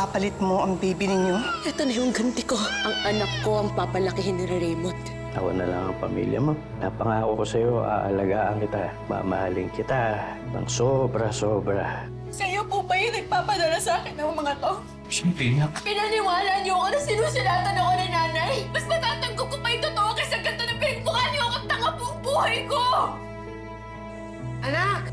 Ipapalit mo ang baby ninyo? Ito na yung ganti ko. Ang anak ko ang papalakihin ni Raymond. Ako na lang ang pamilya mo. Napangako ko sa'yo, aalagaan kita. Mamahalin kita ng sobra-sobra. Sa'yo po ba yung nagpapadala sa akin ng mga to? Siyempre, nak. Pinaniwala niyo ako na sinusulatan ako ng nanay. Mas matatanggap ko pa yung totoo kaysa ganito na pinagmukha niyo akong tanga buong buhay ko! Anak!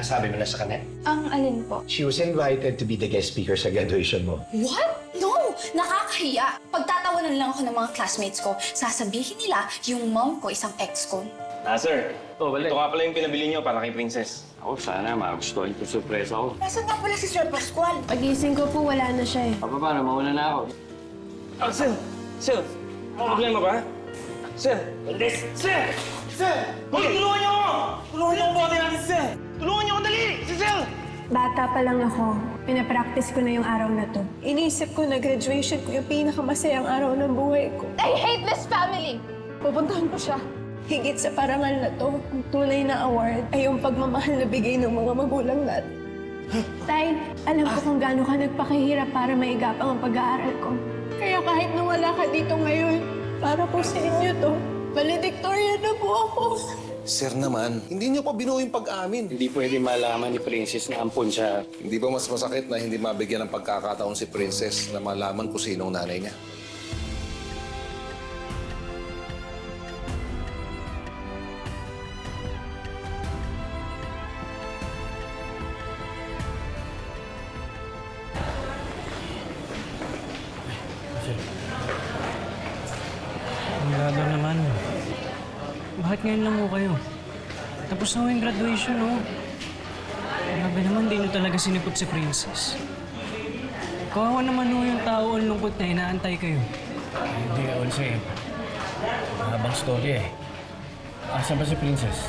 Sabi mo na sa kanya? Ang alin po? She was invited to be the guest speaker sa graduation mo. What? No! Nakakahiya. Pagtatawanan lang ako ng mga classmates ko, sasabihin nila yung mom ko isang ex ko. Sir. Ito nga pala yung pinabili niyo para kay Princess. Ako sana magustuhan ko surpresa ko. Nasaan nga pala si Sir Pascual? Pagising ko po, wala na siya eh. Paano? Mauna na ako. Sir! Sir! May problema ba? Sir! Sir! Sir! Hoy, tulungan niyo ako! Tulungan niyo ako buhatin natin, sir! Tulungan niyo ako, dali! Si Sir! Bata pa lang ako, pinapractice ko na yung araw na to. Inisip ko na graduation ko yung pinakamasayang araw ng buhay ko. I hate this family! Pupuntahan ko siya. Higit sa parangal na to, ang tunay na award ay yung pagmamahal na bigay ng mga magulang natin. Tay, alam ko kung gaano ka nagpakahirap para maigapang ang pag-aaral ko. Kaya kahit nawala ka dito ngayon, para po sa inyo to, valedictorian na po ako. Sir naman, hindi niyo pa binuo yung pag-amin. Hindi pwede malaman ni Princess na ampun siya. Hindi ba mas masakit na hindi mabigyan ng pagkakataon si Princess na malaman kung sinong nanay niya? Lalo naman. Bakit ngayon lang mo kayo? Tapos na yung graduation, oh. Grabe naman, di nyo talaga sinipot si Princess. Kawawa naman ho yung tao ang lungkot na inaantay kayo. Hindi, Olse. Mahabang story eh. Asan ba si Princess?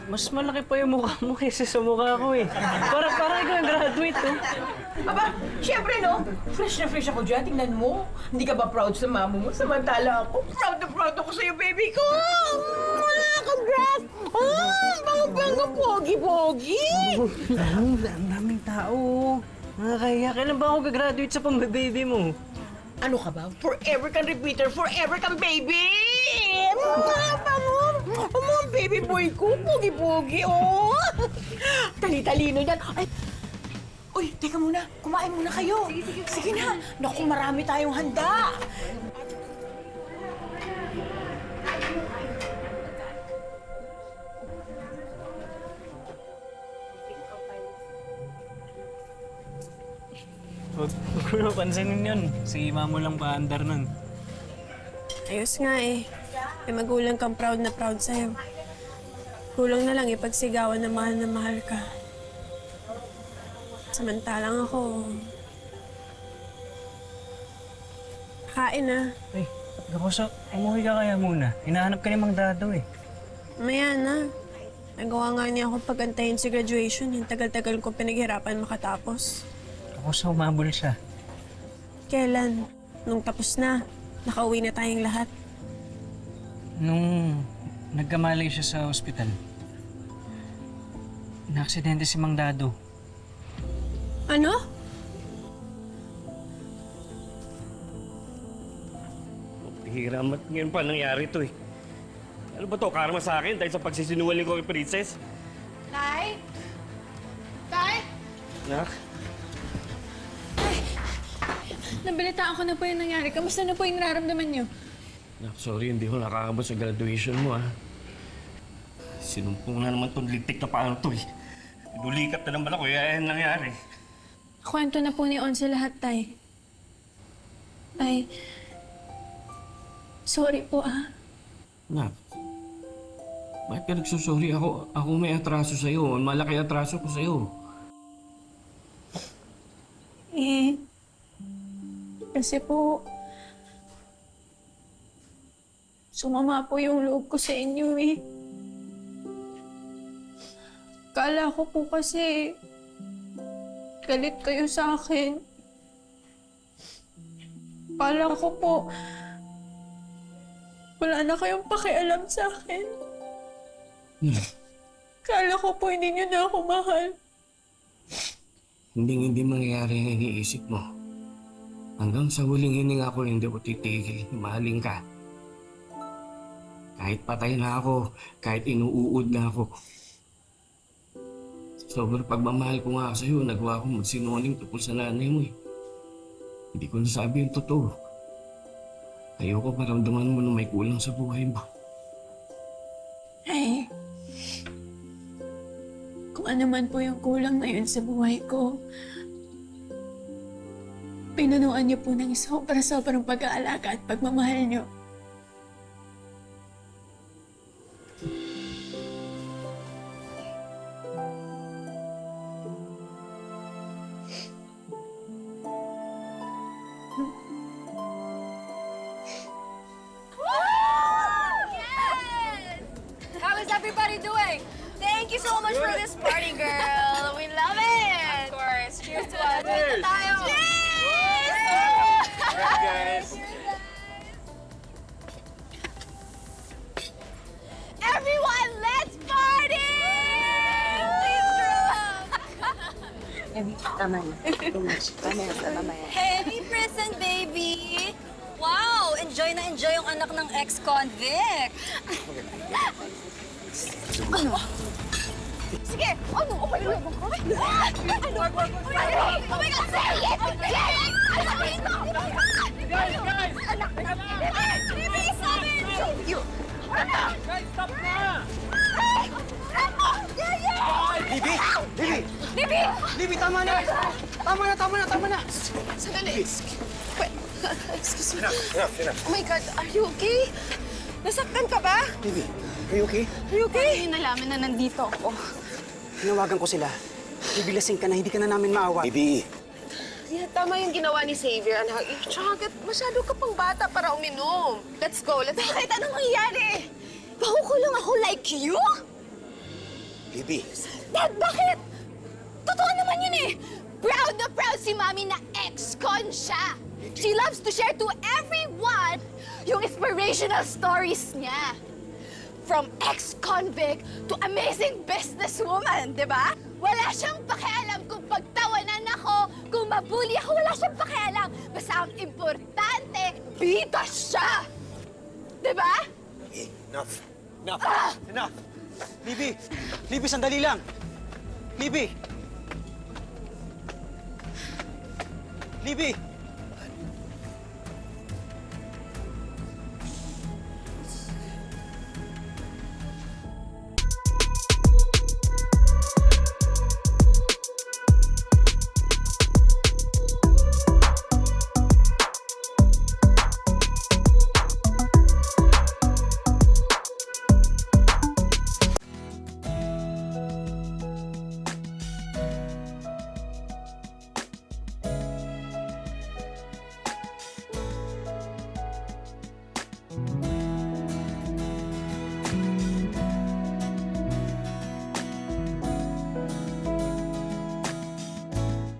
Mas malaki pa yung mukha mo kaysa sa mukha ko eh. Parang ikaw yung graduate, oh. Aba, syempre no, fresh na fresh ako dyan. Tingnan mo. Hindi ka ba proud sa mama mo? Samantala ako, proud na proud ako sa'yo, baby ko! Congrats! Banga-banga, pogi-pogi! Ang daming tao. Nakakaya. Kailan ba ako gagraduate sa pambababy mo? Ano ka ba? Forever kang repeater, forever kang baby! Baby boy ko, pogi-pogi, oh! Tali-talino yan. Ay, uy, teka muna. Kumain muna kayo. Sige na. Naku, marami tayong handa. Huwag ko na pansinin yun. Si Mamo lang paandar nun. Ayos nga eh. May magulang kang proud na proud sa'yo. Kulang na lang ipagsigawan na mahal ka. Samantalang ako... Kain na. Ay, Gaposo, umuwi ka kaya muna. Hinahanap ka ni Mang Dado eh. Maya na. Nagawa nga niya ako pagantayin sa graduation. Yung tagal-tagal ko pinaghirapan makatapos. Gaposo, umabol siya. Kailan? Nung tapos na. Nakauwi na tayong lahat. Nung nagkamalay siya sa ospital, na-aksidente si Mang Dado. Ano? Hiramat ngayon pa nangyari to eh. Ano ba to? Karma sa akin dahil sa pagsisinungaling ko kay Princess? Tay? Tay? Nak? Nabalitaan ko na po yung nangyari. Kamusta na po yung nararamdaman niyo? Nak, sorry, hindi ko nakakabot sa graduation mo ah. Sinumpong na naman tong lintik na paano to eh. Dulikat na naman ako, kaya yan nangyari. Kwento na po ni Onse lahat, Tay. Tay, sorry po ah. Nak, bakit ka nagsusorry? Ako may atraso sa'yo. Malaki atraso ko sa'yo. Kasi po, sumama po yung loob ko sa inyo eh. Kala ko po kasi galit kayo sa akin. Kala ko po, wala na kayong pakialam sa akin. Kala ko po hindi niyo na ako mahal. Hindi mangyayari ang iniisip mo. Hanggang sa huling hininga ko, hindi ko titigil. Mahalin ka. Kahit patay na ako, kahit inuuod na ako. Sobrang pagmamahal ko nga sa'yo, nagawa ko magsinungaling tungkol sa nanay mo eh. Hindi ko nasabi yung totoo. Ayoko maramdaman mo na may kulang sa buhay mo. Ay, kung ano man po yung kulang na yun sa buhay ko, pinunuan niyo po ng sobrang pag-aalaga at pagmamahal niyo. How is everybody doing? Thank you so much for this party, girl. We love it. Of course. Cheers to us. Cheers! Cheers! Everyone, let's party! Heavy prison, baby! Wow! Enjoy na enjoy yung anak ng ex-convict! Ano? Sige! Ano? Oh my God! Oh my God! Ano? Oh my God! Say it! Say it! Ano dito? Guys! Anak na! Bibi! Stop it! You! Anak! Guys! Stop na! Ano? Yeah! Libby! Libby! Bibi! Libby, tama na! Tama na! Sandali. Wait. Excuse me. Oh my God, are you okay? Nasaktan ka ba? Libby, are you okay? Are you okay? Ay, nalaman na nandito ako. Tinawagan ko sila. Bibilasing ka na, hindi ka na namin maawa. Libby! Yeah, tama yung ginawa ni Xavier, anak. Tsaka masyado ka pang bata para uminom. Let's go. Bakit? Anong nangyayari? Pahukulong ako like you? Libby! Dad, bakit? Totoo naman yun eh! Proud na proud si Mami na ex-con siya! She loves to share to everyone yung inspirational stories niya. From ex-convict to amazing businesswoman, di ba? Wala siyang pakialam kung pagtawanan ako, kung mabuli ako, wala siyang pakialam. Basta ang importante, bida siya! Di ba? Enough! Enough! Libby! Libby, sandali lang! Libby! Libby!